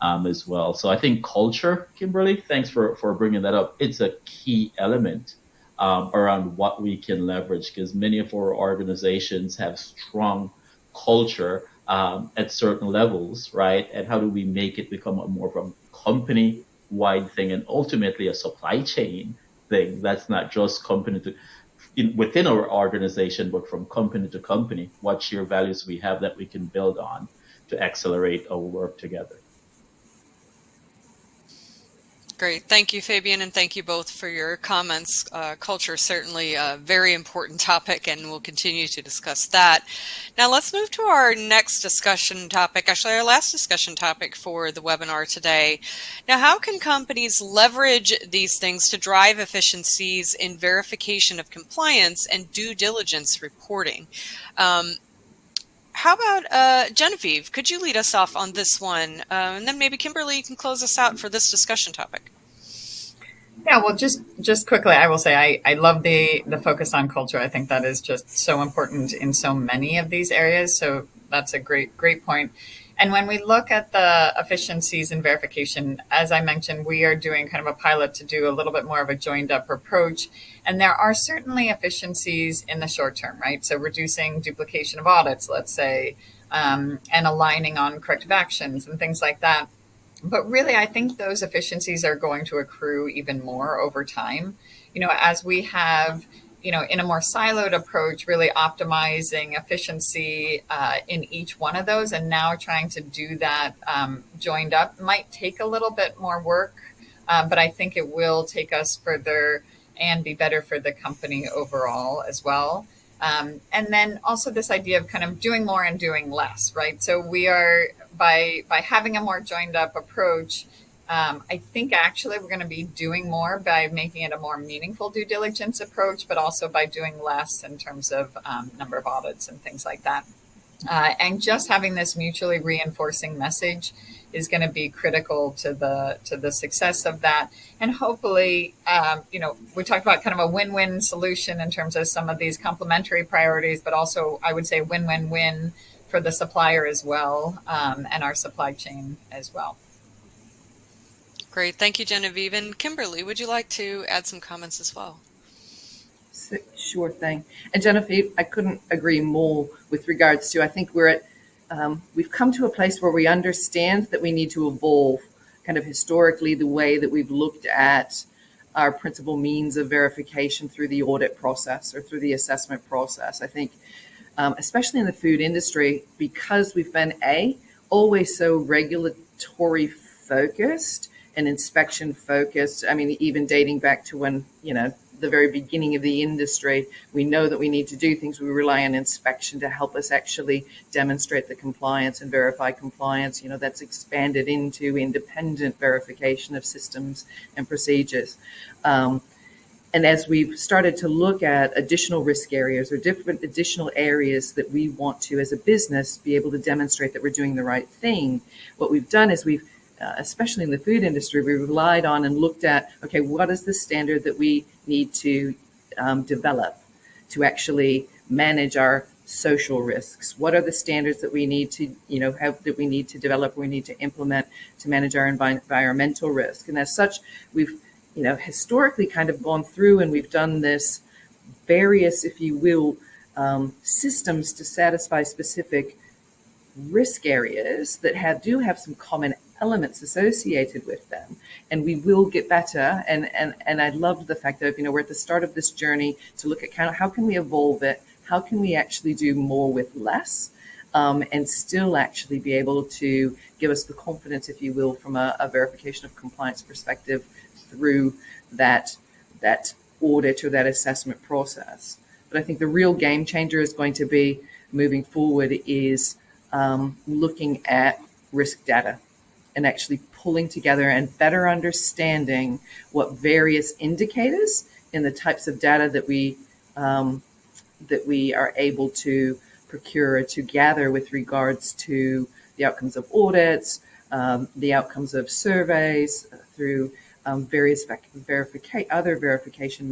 as well. So I think culture, Kimberly, thanks for bringing that up. It's a key element around what we can leverage, because many of our organizations have strong culture at certain levels, right? And how do we make it become a more of a company wide thing, and ultimately a supply chain thing that's not just company to within our organization, but from company to company? What shared values we have that we can build on to accelerate our work together? Great. Thank you, Fabian, and thank you both for your comments. Culture is certainly a very important topic, and we'll continue to discuss that. Now let's move to our next discussion topic, actually our last discussion topic for the webinar today. Now, how can companies leverage these things to drive efficiencies in verification of compliance and due diligence reporting? How about Genevieve? Could you lead us off on this one? And then maybe Kimberly can close us out for this discussion topic. Yeah, well, just quickly, I will say I love the focus on culture. I think that is just so important in so many of these areas. So that's a great point. And when we look at the efficiencies in verification, as I mentioned, we are doing kind of a pilot to do a little bit more of a joined up approach. And there are certainly efficiencies in the short term, right? So reducing duplication of audits, let's say, and aligning on corrective actions and things like that. But really, I think those efficiencies are going to accrue even more over time. As we have, in a more siloed approach, really optimizing efficiency in each one of those, and now trying to do that joined up might take a little bit more work, but I think it will take us further and be better for the company overall as well. And then also this idea of kind of doing more and doing less, right? So we are, by having a more joined up approach, I think actually we're going to be doing more by making it a more meaningful due diligence approach, but also by doing less in terms of number of audits and things like that. And just having this mutually reinforcing message is going to be critical to the success of that. And hopefully, we talked about kind of a win-win solution in terms of some of these complementary priorities, but also I would say win-win-win for the supplier as well, and our supply chain as well. Great. Thank you, Genevieve. And Kimberly, would you like to add some comments as well? Sure thing. And Genevieve, I couldn't agree more with regards to, I think we've come to a place where we understand that we need to evolve kind of historically the way that we've looked at our principal means of verification through the audit process or through the assessment process. I think, especially in the food industry, because we've been always so regulatory focused and inspection focused. I mean, even dating back to when, the very beginning of the industry, we know that we need to do things. We rely on inspection to help us actually demonstrate the compliance and verify compliance. That's expanded into independent verification of systems and procedures. And as we've started to look at additional risk areas or different additional areas that we want to, as a business, be able to demonstrate that we're doing the right thing, what we've done is especially in the food industry, we relied on and looked at, okay, what is the standard that we need to develop to actually manage our social risks? What are the standards that we need to, develop, we need to implement to manage our environmental risk? And as such, we've, historically kind of gone through and we've done this various, if you will, systems to satisfy specific risk areas that do have some common elements associated with them, and we will get better. And I love the fact that we're at the start of this journey to look at kind of how can we evolve it, how can we actually do more with less, and still actually be able to give us the confidence, if you will, from a verification of compliance perspective through that audit or that assessment process. But I think the real game changer is going to be moving forward is looking at risk data and actually pulling together and better understanding what various indicators in the types of data that we are able to procure, to gather with regards to the outcomes of audits, the outcomes of surveys, through various other verification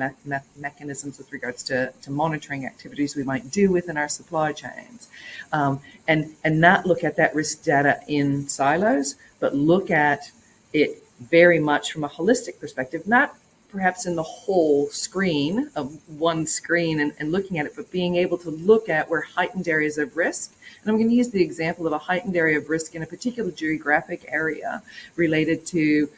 mechanisms with regards to monitoring activities we might do within our supply chains, and not look at that risk data in silos, but look at it very much from a holistic perspective, not perhaps in the whole screen of one screen and looking at it, but being able to look at where heightened areas of risk. And I'm going to use the example of a heightened area of risk in a particular geographic area related to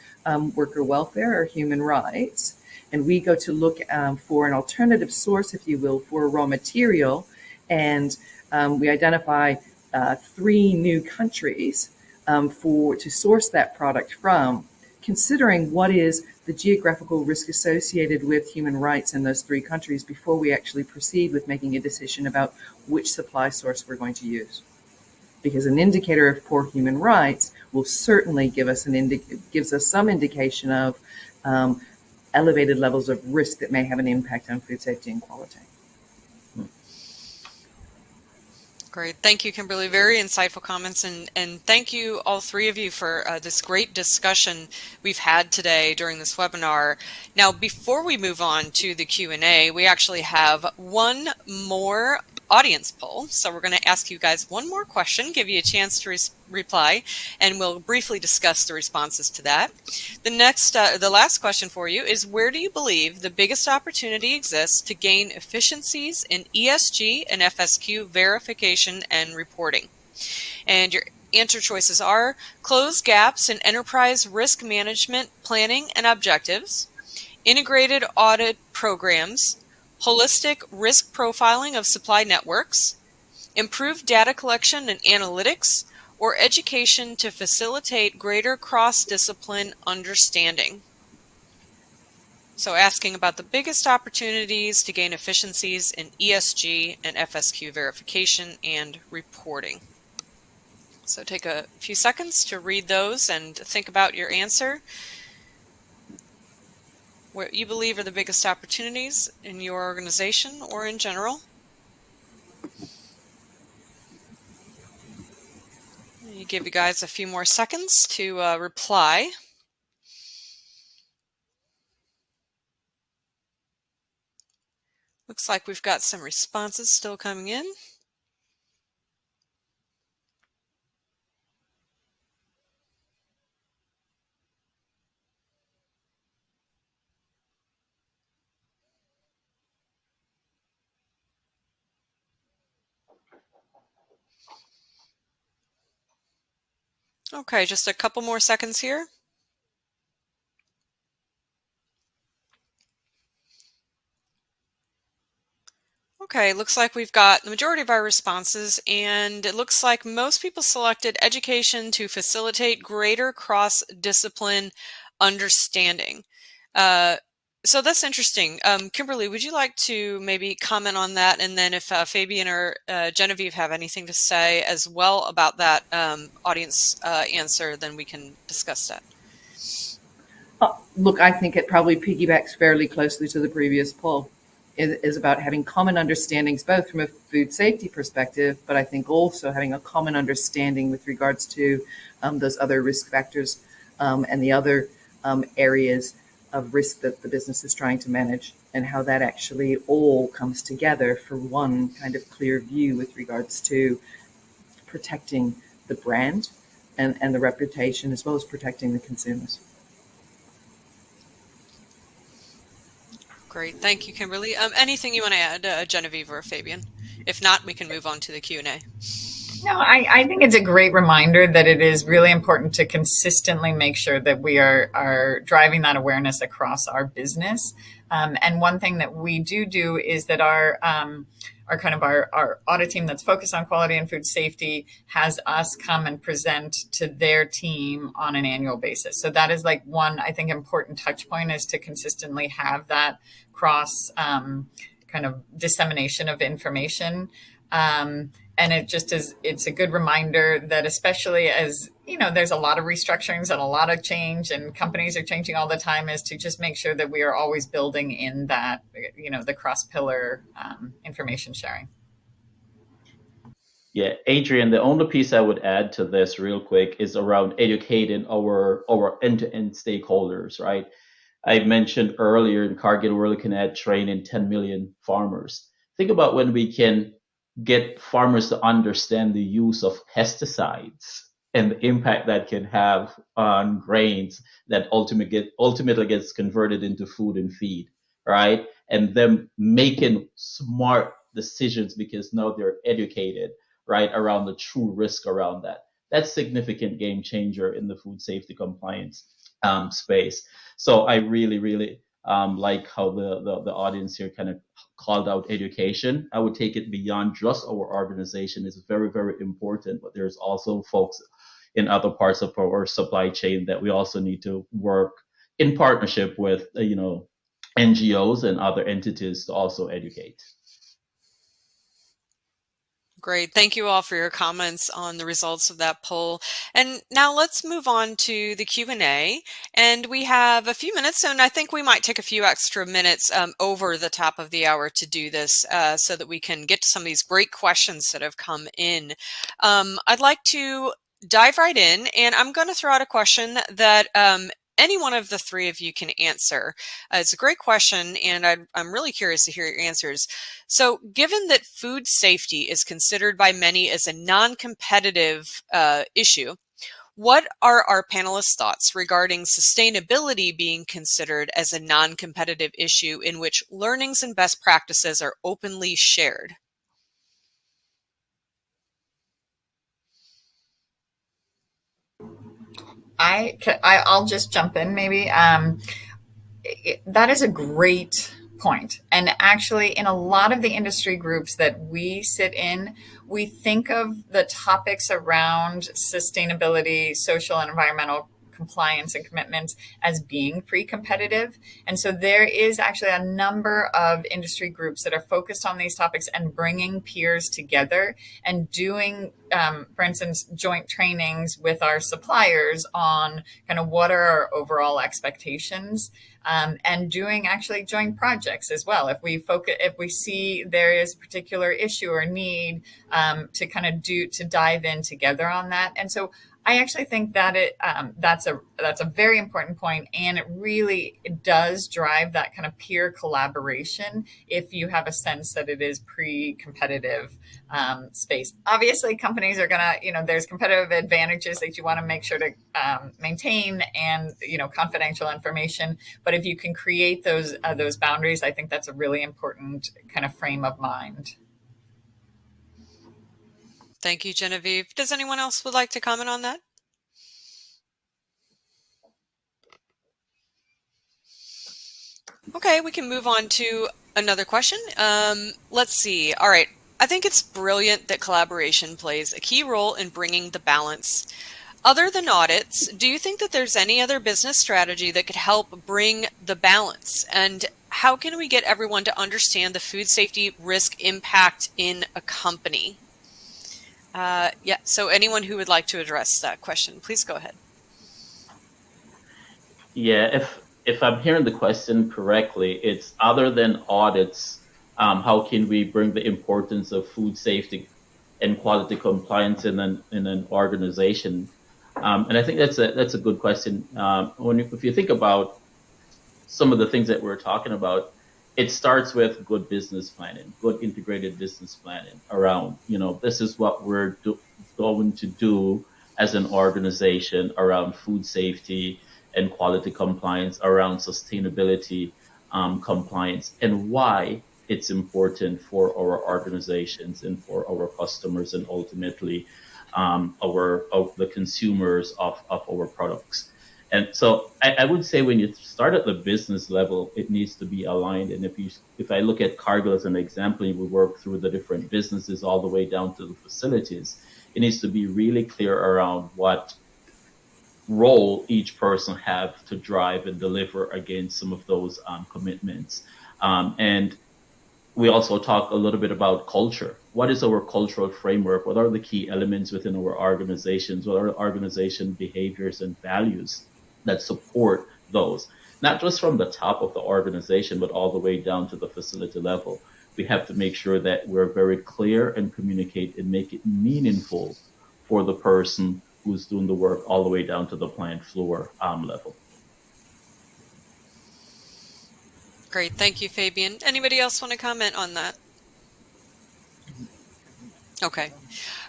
worker welfare or human rights. And we go to look for an alternative source, if you will, for a raw material. And we identify 3 new countries to source that product from, considering what is the geographical risk associated with human rights in those 3 countries before we actually proceed with making a decision about which supply source we're going to use. Because an indicator of poor human rights will certainly give us gives us some indication of elevated levels of risk that may have an impact on food safety and quality. Great. Thank you, Kimberly. Very insightful comments. And thank you, all 3 of you, for this great discussion we've had today during this webinar. Now, before we move on to the Q&A, we actually have one more audience poll. So we're going to ask you guys one more question, give you a chance to reply, and we'll briefly discuss the responses to that. The last question for you is, where do you believe the biggest opportunity exists to gain efficiencies in ESG and FSQ verification and reporting? And your answer choices are: close gaps in enterprise risk management planning and objectives, integrated audit programs, holistic risk profiling of supply networks, improved data collection and analytics, or education to facilitate greater cross-discipline understanding. So asking about the biggest opportunities to gain efficiencies in ESG and FSQ verification and reporting. So take a few seconds to read those and think about your answer. What you believe are the biggest opportunities in your organization or in general. You give you guys a few more seconds to reply. Looks like we've got some responses still coming in. Okay, just a couple more seconds here. Okay, looks like we've got the majority of our responses, and it looks like most people selected education to facilitate greater cross-discipline understanding. So that's interesting. Kimberly, would you like to maybe comment on that? And then if Fabian or Genevieve have anything to say as well about that audience answer, then we can discuss that. Look, I think it probably piggybacks fairly closely to the previous poll. It is about having common understandings, both from a food safety perspective, but I think also having a common understanding with regards to those other risk factors and the other areas of risk that the business is trying to manage, and how that actually all comes together for one kind of clear view with regards to protecting the brand and the reputation, as well as protecting the consumers. Great. Thank you, Kimberly. Anything you want to add, Genevieve or Fabian? If not, we can move on to the Q&A. No, I think it's a great reminder that it is really important to consistently make sure that we are driving that awareness across our business. And one thing that we do is that our audit team that's focused on quality and food safety has us come and present to their team on an annual basis. So that is like one, I think, important touch point, is to consistently have that cross kind of dissemination of information. And it just is, it's a good reminder that, especially as, you know, there's a lot of restructurings and a lot of change and companies are changing all the time, is to just make sure that we are always building in that, you know, the cross-pillar information sharing. Yeah, Adrian, the only piece I would add to this real quick is around educating our end-to-end stakeholders, right? I mentioned earlier in Cargill, we're looking at training 10 million farmers. Think about when we can get farmers to understand the use of pesticides and the impact that can have on grains that ultimately gets converted into food and feed, right? And them making smart decisions because now they're educated, right, around the true risk around that. That's significant game changer in the food safety compliance space. So I really, really like how the audience here kind of called out education. I would take it beyond just our organization. It's very, very important, but there's also folks in other parts of our supply chain that we also need to work in partnership with, NGOs and other entities to also educate. Great. Thank you all for your comments on the results of that poll. And now let's move on to the Q&A. And we have a few minutes, and I think we might take a few extra minutes over the top of the hour to do this so that we can get to some of these great questions that have come in. I'd like to dive right in, and I'm going to throw out a question that any one of the three of you can answer. It's a great question, and I'm really curious to hear your answers. So given that food safety is considered by many as a non-competitive issue, what are our panelists' thoughts regarding sustainability being considered as a non-competitive issue in which learnings and best practices are openly shared? I'll just jump in maybe. That is a great point. And actually, in a lot of the industry groups that we sit in, we think of the topics around sustainability, social and environmental compliance and commitments as being pre-competitive. And so there is actually a number of industry groups that are focused on these topics and bringing peers together and doing, for instance, joint trainings with our suppliers on kind of what are our overall expectations, and doing actually joint projects as well. If we see there is a particular issue or need, to kind of dive in together on that. And so I actually think that that's a very important point, and it does drive that kind of peer collaboration if you have a sense that it is pre-competitive space. Obviously, companies are gonna, there's competitive advantages that you want to make sure to maintain, and confidential information. But if you can create those boundaries, I think that's a really important kind of frame of mind. Thank you, Genevieve. Does anyone else would like to comment on that? Okay, we can move on to another question. Let's see. All right. I think it's brilliant that collaboration plays a key role in bringing the balance. Other than audits, do you think that there's any other business strategy that could help bring the balance? And how can we get everyone to understand the food safety risk impact in a company? Yeah, so anyone who would like to address that question, please go ahead. Yeah, if I'm hearing the question correctly, it's other than audits, how can we bring the importance of food safety and quality compliance in an organization? And I think that's a good question. If you think about some of the things that we're talking about, it starts with good business planning, good integrated business planning around, this is what we're going to do as an organization around food safety and quality compliance, around sustainability compliance, and why it's important for our organizations and for our customers, and ultimately the consumers of our products. And so I would say when you start at the business level, it needs to be aligned. And if I look at Cargill as an example, we work through the different businesses all the way down to the facilities. It needs to be really clear around what role each person have to drive and deliver against some of those commitments. And we also talk a little bit about culture. What is our cultural framework? What are the key elements within our organizations? What are organization behaviors and values that support those? Not just from the top of the organization, but all the way down to the facility level. We have to make sure that we're very clear and communicate and make it meaningful for the person who's doing the work all the way down to the plant floor level. Great. Thank you, Fabian. Anybody else want to comment on that? Okay.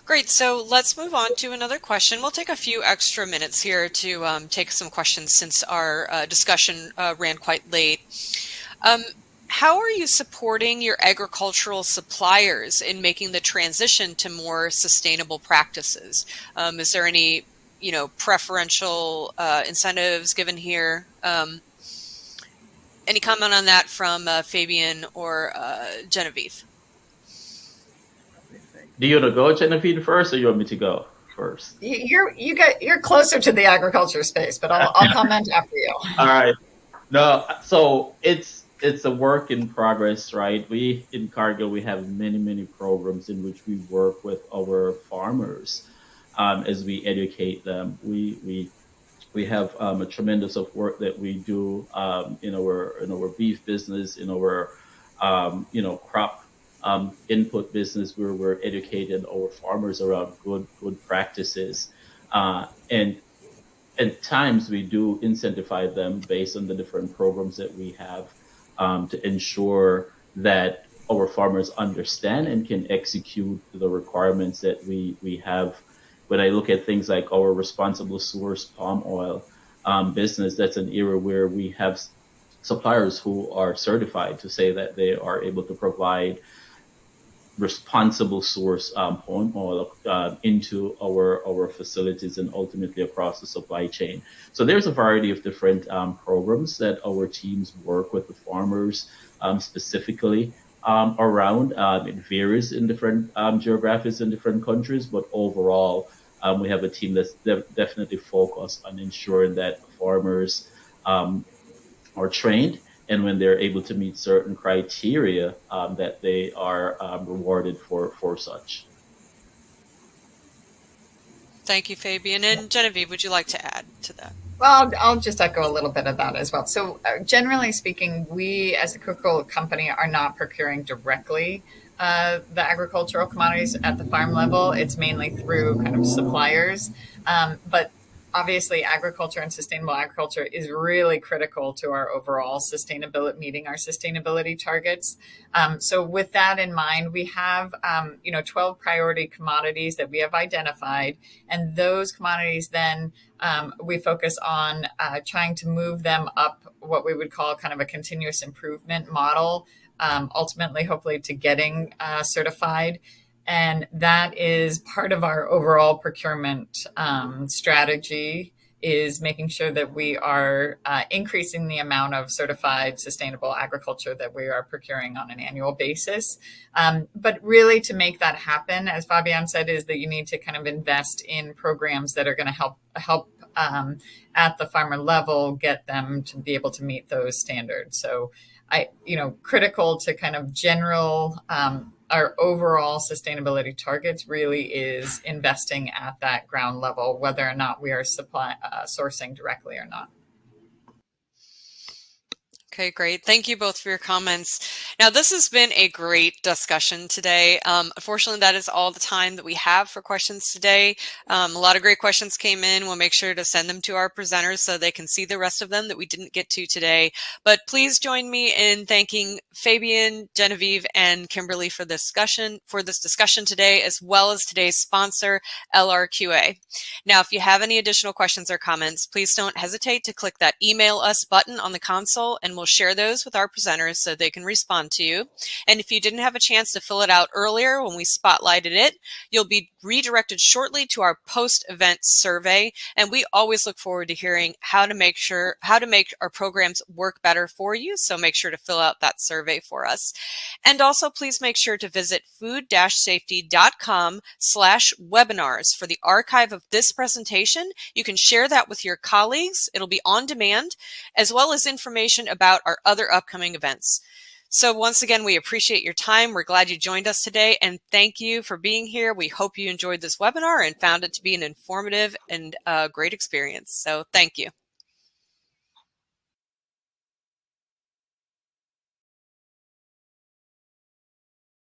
Great. So let's move on to another question. We'll take a few extra minutes here to take some questions since our discussion ran quite late. How are you supporting your agricultural suppliers in making the transition to more sustainable practices? Is there any, preferential incentives given here? Any comment on that from Fabian or Genevieve? Do you want to go, Genevieve, first, or you want me to go first? You're closer to the agriculture space, but I'll comment after you. All right. No, so it's a work in progress, right? We in Cargill, we have many programs in which we work with our farmers as we educate them. We have a tremendous of work that we do in our beef business, in our crop input business, where we're educating our farmers around good practices, and at times we do incentivize them based on the different programs that we have to ensure that our farmers understand and can execute the requirements that we have. When I look at things like our responsible source palm oil business, that's an area where we have suppliers who are certified to say that they are able to provide responsible source palm oil into our facilities and ultimately across the supply chain. So there's a variety of different programs that our teams work with the farmers specifically around. It varies in different geographies in different countries, but overall, we have a team that's definitely focused on ensuring that farmers are trained, and when they're able to meet certain criteria, that they are rewarded for such. Thank you, Fabian. And Genevieve, would you like to add to that? Well, I'll just echo a little bit of that as well. So generally speaking, we as a Coca-Cola company are not procuring directly the agricultural commodities at the farm level. It's mainly through kind of suppliers. But obviously, agriculture and sustainable agriculture is really critical to our overall sustainability, meeting our sustainability targets. So with that in mind, we have, 12 priority commodities that we have identified. And those commodities then we focus on trying to move them up what we would call kind of a continuous improvement model, ultimately, hopefully, to getting certified. And that is part of our overall procurement strategy, is making sure that we are increasing the amount of certified sustainable agriculture that we are procuring on an annual basis. But really, to make that happen, as Fabian said, is that you need to kind of invest in programs that are going to help at the farmer level get them to be able to meet those standards. So critical to kind of general our overall sustainability targets really is investing at that ground level, whether or not we are sourcing directly or not. Okay, great. Thank you both for your comments. Now, this has been a great discussion today. Unfortunately, that is all the time that we have for questions today. A lot of great questions came in. We'll make sure to send them to our presenters so they can see the rest of them that we didn't get to today. But please join me in thanking Fabian, Genevieve, and Kimberly for this discussion today, as well as today's sponsor, LRQA. Now, if you have any additional questions or comments, please don't hesitate to click that email us button on the console, and we'll share those with our presenters so they can respond to you. And if you didn't have a chance to fill it out earlier when we spotlighted it, you'll be redirected shortly to our post-event survey. And we always look forward to hearing how to make our programs work better for you. So make sure to fill out that survey for us. And also, please make sure to visit food-safety.com/webinars for the archive of this presentation. You can share that with your colleagues. It'll be on demand, as well as information about our other upcoming events. So once again, we appreciate your time. We're glad you joined us today, and thank you for being here. We hope you enjoyed this webinar and found it to be an informative and great experience. So thank you.